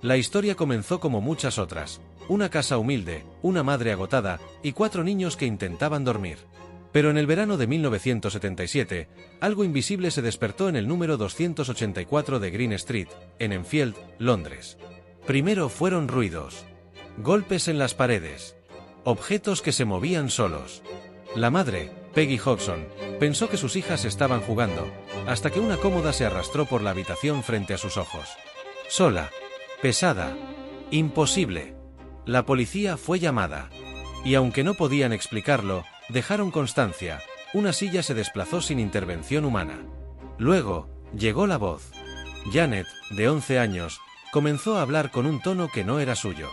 La historia comenzó como muchas otras: una casa humilde, una madre agotada y 4 niños que intentaban dormir. Pero en el verano de 1977, algo invisible se despertó en el número 284 de Green Street, en Enfield, Londres. Primero fueron ruidos, golpes en las paredes, objetos que se movían solos. La madre, Peggy Hodgson, pensó que sus hijas estaban jugando, hasta que una cómoda se arrastró por la habitación frente a sus ojos. Sola, pesada, imposible. La policía fue llamada. Y aunque no podían explicarlo, dejaron constancia: una silla se desplazó sin intervención humana. Luego, llegó la voz. Janet, de 11 años, comenzó a hablar con un tono que no era suyo.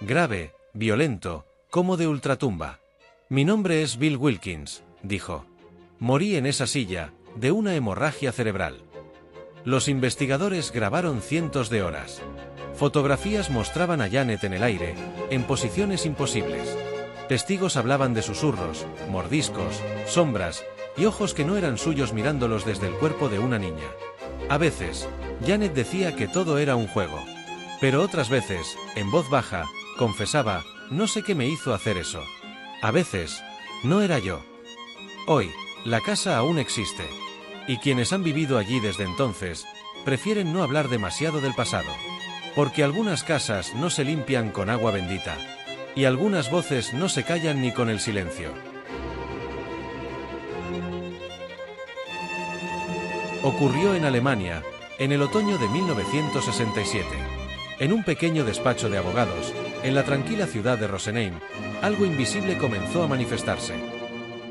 Grave, violento, como de ultratumba. «Mi nombre es Bill Wilkins», dijo. «Morí en esa silla, de una hemorragia cerebral». Los investigadores grabaron cientos de horas. Fotografías mostraban a Janet en el aire, en posiciones imposibles. Testigos hablaban de susurros, mordiscos, sombras y ojos que no eran suyos mirándolos desde el cuerpo de una niña. A veces, Janet decía que todo era un juego. Pero otras veces, en voz baja, confesaba: «No sé qué me hizo hacer eso. A veces, no era yo». Hoy, la casa aún existe. Y quienes han vivido allí desde entonces, prefieren no hablar demasiado del pasado. Porque algunas casas no se limpian con agua bendita. Y algunas voces no se callan ni con el silencio. Ocurrió en Alemania, en el otoño de 1967. En un pequeño despacho de abogados, en la tranquila ciudad de Rosenheim, algo invisible comenzó a manifestarse.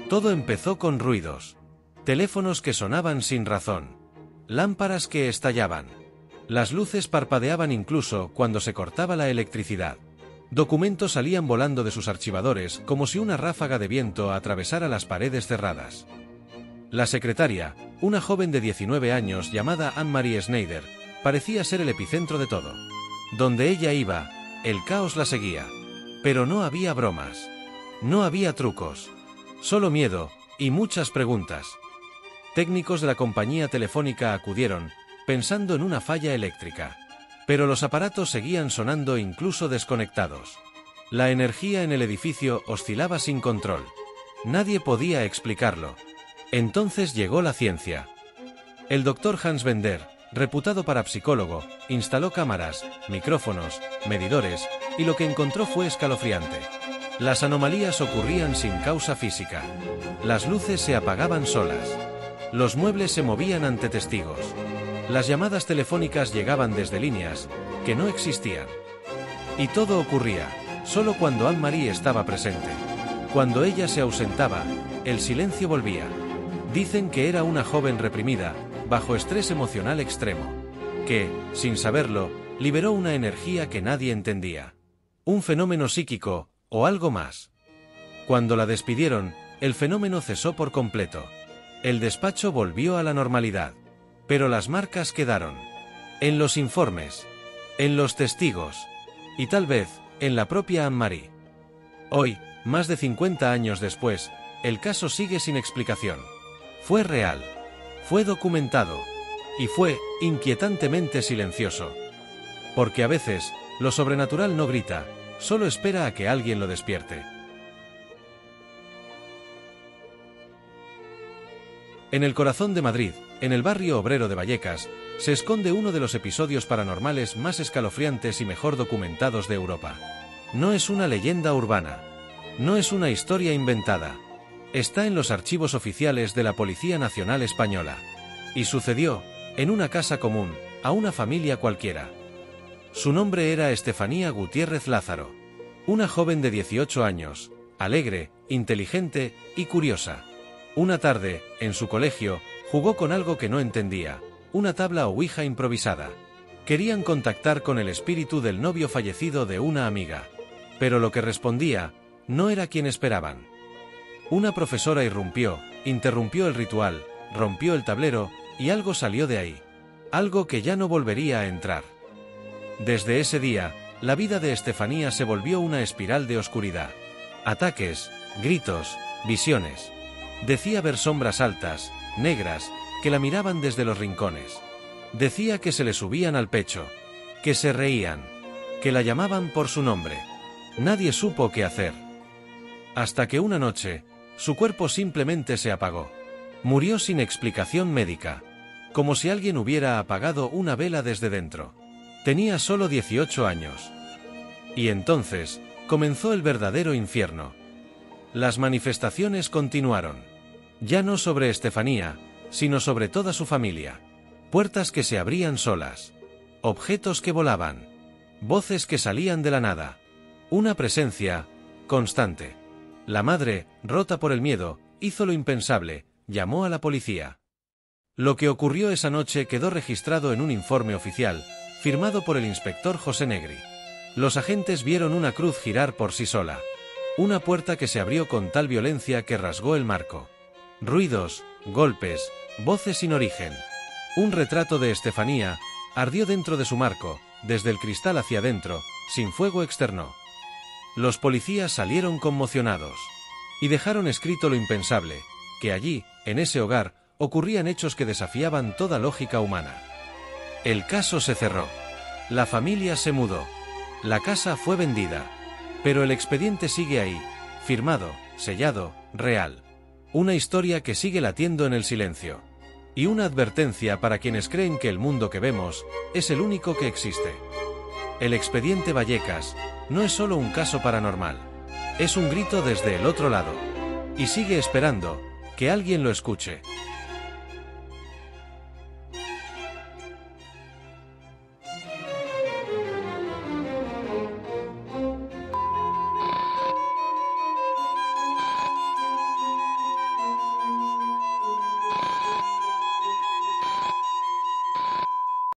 Todo empezó con ruidos. Teléfonos que sonaban sin razón. Lámparas que estallaban. Las luces parpadeaban incluso cuando se cortaba la electricidad. Documentos salían volando de sus archivadores como si una ráfaga de viento atravesara las paredes cerradas. La secretaria, una joven de 19 años llamada Anne-Marie Schneider, parecía ser el epicentro de todo. Donde ella iba, el caos la seguía. Pero no había bromas. No había trucos. Solo miedo y muchas preguntas. Técnicos de la compañía telefónica acudieron, pensando en una falla eléctrica. Pero los aparatos seguían sonando incluso desconectados. La energía en el edificio oscilaba sin control. Nadie podía explicarlo. Entonces llegó la ciencia. El doctor Hans Bender, reputado parapsicólogo, instaló cámaras, micrófonos, medidores, y lo que encontró fue escalofriante. Las anomalías ocurrían sin causa física. Las luces se apagaban solas. Los muebles se movían ante testigos. Las llamadas telefónicas llegaban desde líneas que no existían. Y todo ocurría solo cuando Anne-Marie estaba presente. Cuando ella se ausentaba, el silencio volvía. Dicen que era una joven reprimida, bajo estrés emocional extremo, que, sin saberlo, liberó una energía que nadie entendía. Un fenómeno psíquico, o algo más. Cuando la despidieron, el fenómeno cesó por completo. El despacho volvió a la normalidad. Pero las marcas quedaron. En los informes. En los testigos. Y tal vez, en la propia Anne-Marie. Hoy, más de 50 años después, el caso sigue sin explicación. Fue real. Fue documentado. Y fue inquietantemente silencioso. Porque a veces, lo sobrenatural no grita, solo espera a que alguien lo despierte. En el corazón de Madrid, en el barrio obrero de Vallecas, se esconde uno de los episodios paranormales más escalofriantes y mejor documentados de Europa. No es una leyenda urbana. No es una historia inventada. Está en los archivos oficiales de la Policía Nacional Española. Y sucedió, en una casa común, a una familia cualquiera. Su nombre era Estefanía Gutiérrez Lázaro. Una joven de 18 años, alegre, inteligente y curiosa. Una tarde, en su colegio, jugó con algo que no entendía, una tabla ouija improvisada. Querían contactar con el espíritu del novio fallecido de una amiga. Pero lo que respondía, no era quien esperaban. Una profesora interrumpió el ritual, rompió el tablero, y algo salió de ahí. Algo que ya no volvería a entrar. Desde ese día, la vida de Estefanía se volvió una espiral de oscuridad. Ataques, gritos, visiones. Decía ver sombras altas, negras, que la miraban desde los rincones. Decía que se le subían al pecho, que se reían. que la llamaban por su nombre. Nadie supo qué hacer. Hasta que una noche, su cuerpo simplemente se apagó. Murió sin explicación médica, como si alguien hubiera apagado una vela desde dentro. Tenía solo 18 años. Y entonces, comenzó el verdadero infierno. Las manifestaciones continuaron. Ya no sobre Estefanía, sino sobre toda su familia. Puertas que se abrían solas. Objetos que volaban. Voces que salían de la nada. Una presencia constante. La madre, rota por el miedo, hizo lo impensable, llamó a la policía. Lo que ocurrió esa noche quedó registrado en un informe oficial, firmado por el inspector José Negri. Los agentes vieron una cruz girar por sí sola. Una puerta que se abrió con tal violencia que rasgó el marco. Ruidos, golpes, voces sin origen. Un retrato de Estefanía ardió dentro de su marco, desde el cristal hacia adentro, sin fuego externo. Los policías salieron conmocionados. Y dejaron escrito lo impensable, que allí, en ese hogar, ocurrían hechos que desafiaban toda lógica humana. El caso se cerró. La familia se mudó. La casa fue vendida. Pero el expediente sigue ahí, firmado, sellado, real. Una historia que sigue latiendo en el silencio. Y una advertencia para quienes creen que el mundo que vemos es el único que existe. El expediente Vallecas no es solo un caso paranormal. Es un grito desde el otro lado. Y sigue esperando que alguien lo escuche.